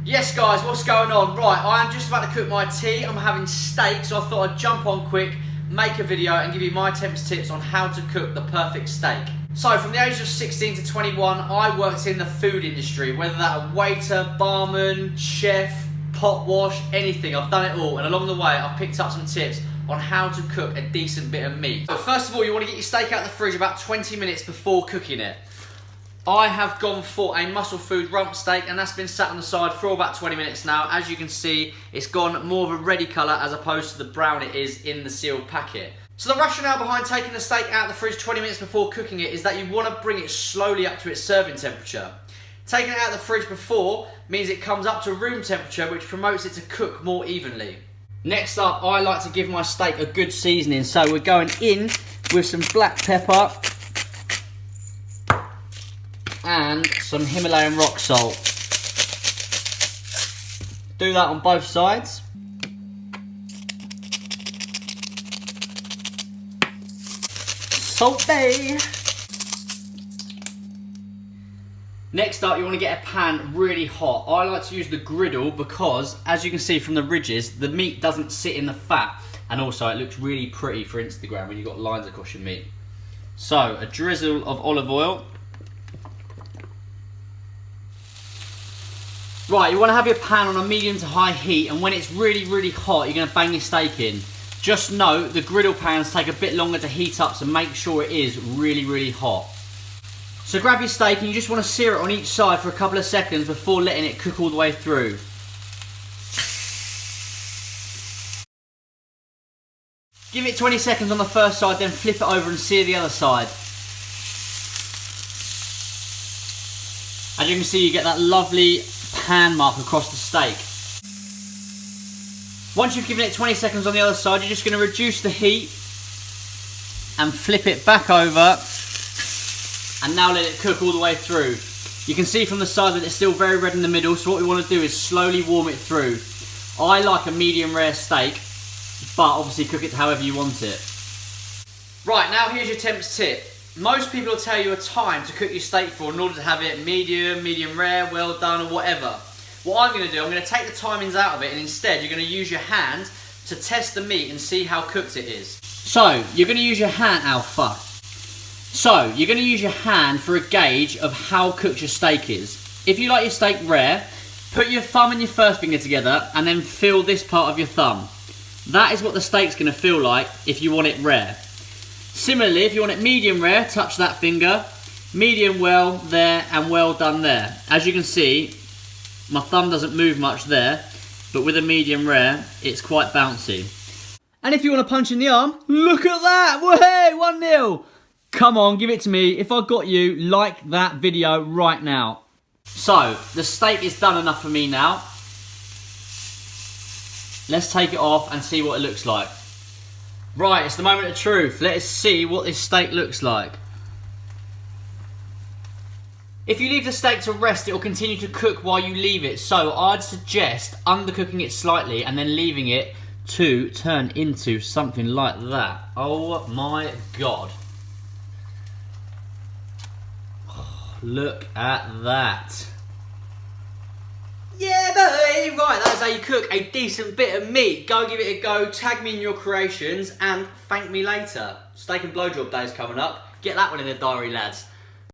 Yes guys, what's going on? Right, I am just about to cook my tea. I'm having steak, so I thought I'd jump on quick, make a video and give you my tips on how to cook the perfect steak. So from the age of 16 to 21, I worked in the food industry, whether that a waiter, barman, chef, pot wash, anything. I've done it all, and along the way I've picked up some tips on how to cook a decent bit of meat. So first of all, you want to get your steak out of the fridge about 20 minutes before cooking it. I have gone for a Muscle Food rump steak, and that's been sat on the side for about 20 minutes now. As you can see, it's gone more of a reddy colour as opposed to the brown it is in the sealed packet. So the rationale behind taking the steak out of the fridge 20 minutes before cooking it is that you want to bring it slowly up to its serving temperature. Taking it out of the fridge before means it comes up to room temperature, which promotes it to cook more evenly. Next up, I like to give my steak a good seasoning, so we're going in with some black pepper and some Himalayan rock salt. Do that on both sides. Saute. Next up, you want to get a pan really hot. I like to use the griddle because, as you can see from the ridges, the meat doesn't sit in the fat, and also it looks really pretty for Instagram when you've got lines across your meat. So, a drizzle of olive oil. Right, you want to have your pan on a medium to high heat, and when it's really hot, you're going to bang your steak in. Just note, the griddle pans take a bit longer to heat up, so make sure it is really hot. So grab your steak and you just want to sear it on each side for a couple of seconds before letting it cook all the way through. Give it 20 seconds on the first side, then flip it over and sear the other side. As you can see, you get that lovely pan mark across the steak. Once you've given it 20 seconds on the other side, you're just going to reduce the heat and flip it back over, and now let it cook all the way through. You can see from the side that it's still very red in the middle, so what we want to do is slowly warm it through. I like a medium rare steak, but obviously cook it however you want it. Right, now here's your temp's tip. Most people will tell you a time to cook your steak for in order to have it medium rare, well done, or whatever. What I'm going to do, I'm going to take the timings out of it, and instead you're going to use your hand to test the meat and see how cooked it is. So, you're going to use your hand, Alpha. So, you're going to use your hand for a gauge of how cooked your steak is. If you like your steak rare, put your thumb and your first finger together and then feel this part of your thumb. That is what the steak's going to feel like if you want it rare. Similarly, if you want it medium rare, touch that finger. Medium well there and well done there. As you can see, my thumb doesn't move much there, but with a medium rare, it's quite bouncy. And if you want to punch in the arm, look at that! Way, 1-0! Come on, give it to me. If I got you, like that video right now. So, the steak is done enough for me now. Let's take it off and see what it looks like. Right, it's the moment of truth. Let us see what this steak looks like. If you leave the steak to rest, it will continue to cook while you leave it. So, I'd suggest undercooking it slightly and then leaving it to turn into something like that. Oh my God. Look at that. Yeah, boy! Right, that's how you cook a decent bit of meat. Go give it a go, tag me in your creations, and thank me later. Steak and blowjob day is coming up. Get that one in the diary, lads.